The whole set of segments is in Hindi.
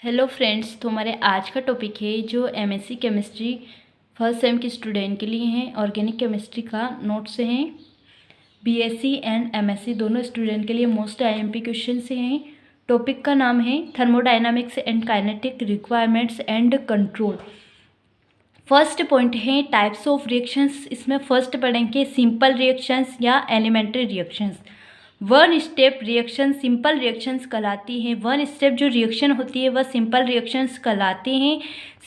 हेलो फ्रेंड्स, तो हमारे आज का टॉपिक है जो एमएससी केमिस्ट्री फर्स्ट सेम के स्टूडेंट के लिए हैं। ऑर्गेनिक केमिस्ट्री का नोट्स हैं। बीएससी एंड एमएससी दोनों स्टूडेंट के लिए मोस्ट आईएमपी क्वेश्चन से हैं। टॉपिक का नाम है thermodynamics and kinetic requirements and control. First point है टाइप्स ऑफ रिएक्शंस। इसमें फर्स्ट पढ़ेंगे सिंपल रिएक्शंस या elementary reactions. One step reaction simple reactions कहलाती हैं। वन स्टेप जो रिएक्शन होती है वह सिंपल रिएक्शंस कहलाती हैं।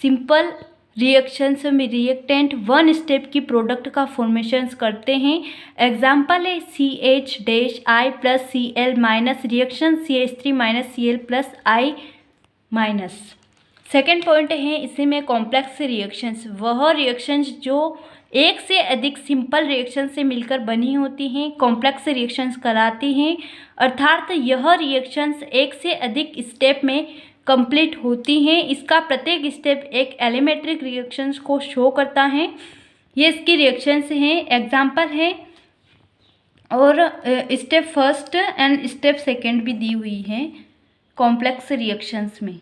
सिंपल रिएक्शंस में रिएक्टेंट वन स्टेप की प्रोडक्ट का फॉर्मेशंस करते हैं। एग्जाम्पल है CH-I plus Cl minus reaction CH3 minus Cl plus I minus. Second point है इसी में कॉम्प्लेक्स रिएक्शंस। वह रिएक्शंस जो एक से अधिक सिंपल रिएक्शन से मिलकर बनी होती हैं कॉम्प्लेक्स रिएक्शंस कहलाती हैं। अर्थात यह रिएक्शंस एक से अधिक स्टेप में कंप्लीट होती हैं। इसका प्रत्येक स्टेप एक एलिमेंट्रिक रिएक्शंस को शो करता है। ये इसकी रिएक्शंस हैं। एग्जाम्पल है और step first and step second भी दी हुई है कॉम्प्लेक्स रिएक्शंस में।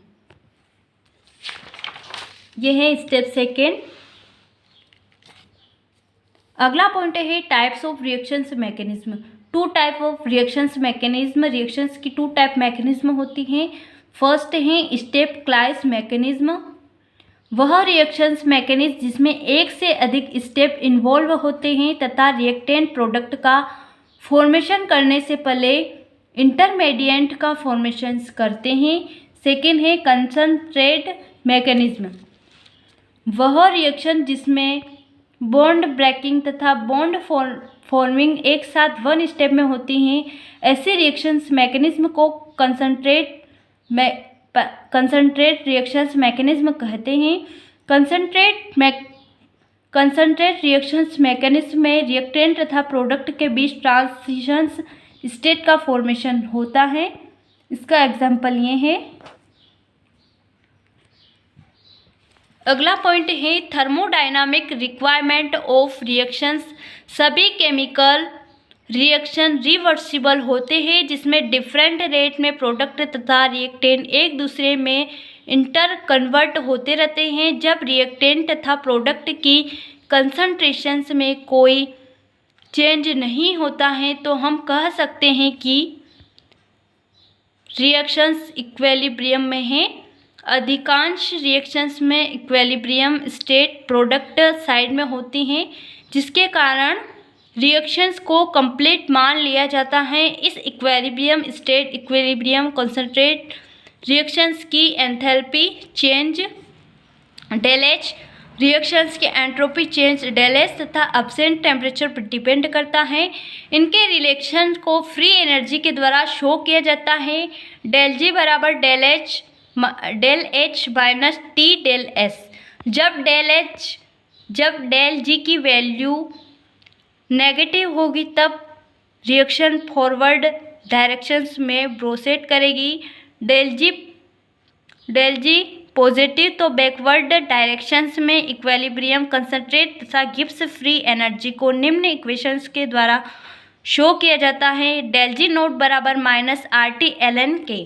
ये है स्टेप सेकेंड। अगला पॉइंट है types of reactions mechanism. Two type of reactions mechanism. Reactions की टू टाइप मैकेनिज्म होती हैं। फर्स्ट है स्टेप क्लाइज मैकेनिज्म। वह रिएक्शंस मैकेनिज्म जिसमें एक से अधिक स्टेप इन्वॉल्व होते हैं तथा रिएक्टेंट प्रोडक्ट का फॉर्मेशन करने से पहले इंटरमीडिएट का फॉर्मेशन करते हैं। सेकेंड है कंसंट्रेट मैकेनिज्म। वह रिएक्शन जिसमें बॉन्ड ब्रेकिंग तथा बॉन्ड फॉर्मिंग एक साथ वन स्टेप में होती हैं ऐसे रिएक्शंस मैकेनिज्म को कंसंट्रेट रिएक्शंस मैकेनिज्म कहते हैं। कंसंट्रेट रिएक्शंस मैकेनिज्म में रिएक्टेंट तथा प्रोडक्ट के बीच ट्रांजिशंस स्टेट का फॉर्मेशन होता है। इसका एग्जाम्पल ये है। अगला पॉइंट है थर्मोडायनामिक रिक्वायरमेंट ऑफ रिएक्शंस। सभी केमिकल रिएक्शन रिवर्सिबल होते हैं जिसमें डिफरेंट रेट में प्रोडक्ट तथा रिएक्टेंट एक दूसरे में इंटर कन्वर्ट होते रहते हैं। जब रिएक्टेंट तथा प्रोडक्ट की कंसंट्रेशंस में कोई चेंज नहीं होता है तो हम कह सकते हैं कि रिएक्शंस इक्विलिब्रियम में हैं। अधिकांश रिएक्शंस में इक्विलिब्रियम स्टेट प्रोडक्ट साइड में होती हैं जिसके कारण रिएक्शंस को कंप्लीट मान लिया जाता है। इस equilibrium state equilibrium concentrate reactions की enthalpy change del H reactions की एंट्रोपी चेंज डेल एस तथा एब्सेंट टेम्परेचर पर डिपेंड करता है। इनके रिलेशन को फ्री एनर्जी के द्वारा शो किया जाता है। डेल जी बराबर del H minus T del S. जब डेल जी की वैल्यू नेगेटिव होगी तब रिएक्शन फॉरवर्ड डायरेक्शंस में प्रोसीड करेगी। डेल जी पॉजिटिव तो बैकवर्ड डायरेक्शंस में इक्विलिब्रियम कंसंट्रेट तथा गिब्स फ्री एनर्जी को निम्न इक्वेशंस के द्वारा शो किया जाता है। डेल जी नोट बराबर माइनस RT ln के।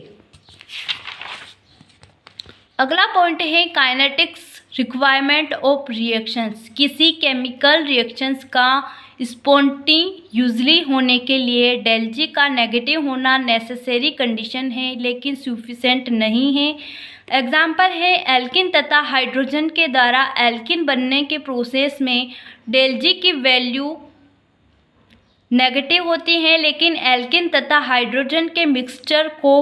अगला पॉइंट है काइनेटिक्स रिक्वायरमेंट ऑफ रिएक्शंस। किसी केमिकल रिएक्शंस का स्पॉन्टेनियसली होने के लिए डेल जी का नेगेटिव होना नेसेसरी कंडीशन है लेकिन सफिशिएंट नहीं है। एग्जाम्पल है एल्किन तथा हाइड्रोजन के द्वारा एल्किन बनने के प्रोसेस में डेल जी की वैल्यू नेगेटिव होती है लेकिन एल्किन तथा हाइड्रोजन के मिक्सचर को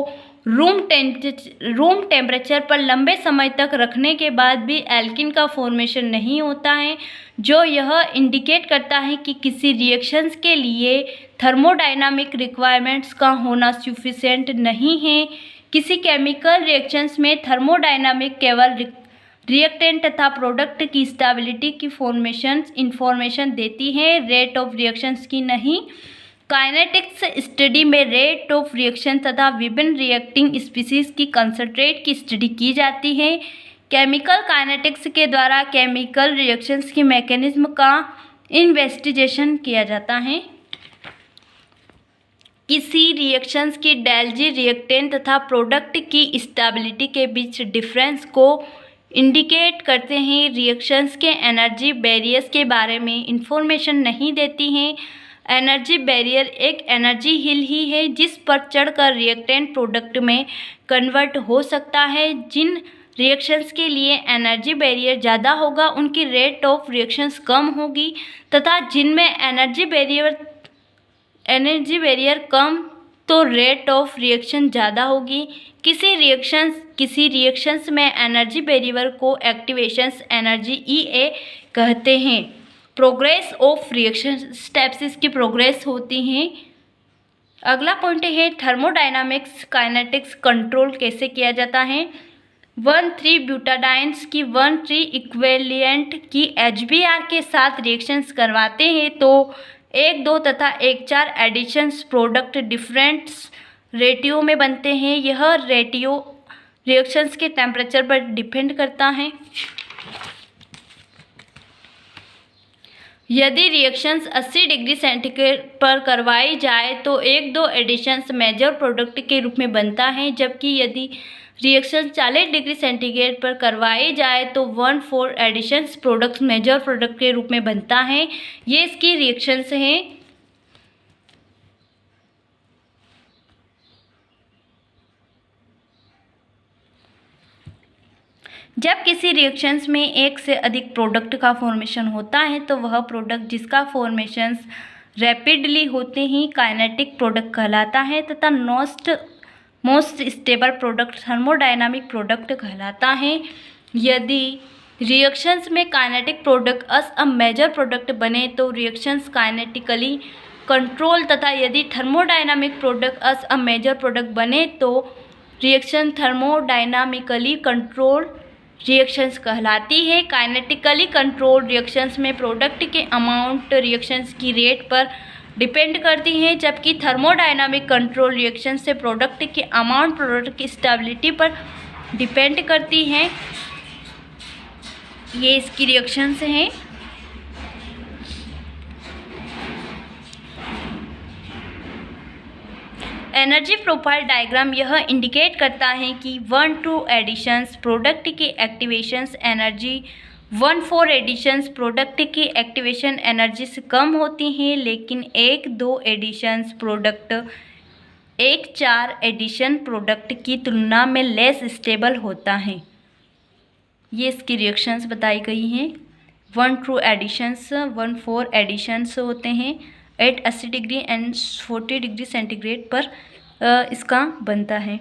रूम टेम्परेचर पर लंबे समय तक रखने के बाद भी एल्किन का फॉर्मेशन नहीं होता है, जो यह इंडिकेट करता है कि किसी रिएक्शंस के लिए थर्मोडायनामिक रिक्वायरमेंट्स का होना सफिशिएंट नहीं है। किसी केमिकल रिएक्शंस में थर्मोडायनामिक केवल रिएक्टेंट तथा प्रोडक्ट की स्टेबिलिटी की इंफॉर्मेशन देती है, रेट ऑफ रिएक्शंस की नहीं। काइनेटिक्स स्टडी में रेट ऑफ रिएक्शन तथा विभिन्न रिएक्टिंग स्पीसीज की कंसंट्रेट की स्टडी की जाती है। केमिकल काइनेटिक्स के द्वारा केमिकल रिएक्शंस की मैकेनिज्म का इन्वेस्टिगेशन किया जाता है। किसी रिएक्शंस की डेल्जी रिएक्टेंट तथा प्रोडक्ट की स्टेबिलिटी के बीच डिफरेंस को इंडिकेट करते हैं। रिएक्शंस के एनर्जी बैरियर्स के बारे में इंफॉर्मेशन नहीं देती हैं। एनर्जी बैरियर एक एनर्जी हिल ही है जिस पर चढ़कर रिएक्टेंट प्रोडक्ट में कन्वर्ट हो सकता है। जिन रिएक्शंस के लिए एनर्जी बैरियर ज़्यादा होगा उनकी रेट ऑफ रिएक्शंस कम होगी तथा जिनमें एनर्जी बैरियर कम तो रेट ऑफ रिएक्शन ज़्यादा होगी। किसी रिएक्शंस में एनर्जी बैरियर को एक्टिवेशंस एनर्जी EA कहते हैं। प्रोग्रेस ऑफ रिएक्शन स्टेप्स इसकी प्रोग्रेस होती हैं। अगला पॉइंट है थर्मोडायनामिक्स काइनेटिक्स कंट्रोल कैसे किया जाता है। 1,3 ब्यूटाडाइन्स की 1,3 इक्विवेलेंट की HBr के साथ रिएक्शंस करवाते हैं तो 1,2 तथा 1,4 एडिशंस प्रोडक्ट डिफरेंट रेटियो में बनते हैं। यह रेटियो रिएक्शंस के टेम्परेचर पर डिपेंड करता है। यदि रिएक्शंस 80 डिग्री सेंटीग्रेड पर करवाई जाए तो 1-2 एडिशंस मेजर प्रोडक्ट के रूप में बनता है, जबकि यदि रिएक्शन 40 डिग्री सेंटीग्रेड पर करवाई जाए तो 1-4 एडिशंस प्रोडक्ट मेजर प्रोडक्ट के रूप में बनता है। ये इसकी रिएक्शंस हैं। जब किसी रिएक्शंस में एक से अधिक प्रोडक्ट का फॉर्मेशन होता है तो वह प्रोडक्ट जिसका फॉर्मेशंस रैपिडली होते ही काइनेटिक प्रोडक्ट कहलाता है तथा most stable product thermodynamic product कहलाता है। यदि रिएक्शंस में kinetic product a major product बने तो रिएक्शंस काइनेटिकली कंट्रोल तथा यदि thermodynamic product a major product बने तो रिएक्शन थर्मोडायनामिकली कंट्रोल रिएक्शंस कहलाती है। काइनेटिकली कंट्रोल रिएक्शंस में प्रोडक्ट के अमाउंट रिएक्शंस की रेट पर डिपेंड करती हैं, जबकि थर्मोडायनामिक कंट्रोल रिएक्शन से प्रोडक्ट के अमाउंट प्रोडक्ट की स्टेबिलिटी पर डिपेंड करती हैं। ये इसकी रिएक्शंस हैं। एनर्जी प्रोफाइल डायग्राम यह इंडिकेट करता है कि 1-2 एडिशंस प्रोडक्ट की एक्टिवेशंस एनर्जी 1-4 एडिशंस प्रोडक्ट की एक्टिवेशन एनर्जी से कम होती हैं, लेकिन 1-2 एडिशंस प्रोडक्ट 1-4 एडिशन प्रोडक्ट की तुलना में लेस स्टेबल होता है। ये इसकी रिएक्शंस बताई गई हैं। 1-2 एडिशंस 1-4 एडिशंस होते हैं at 80 degree and 40 degree centigrade पर इसका बनता है।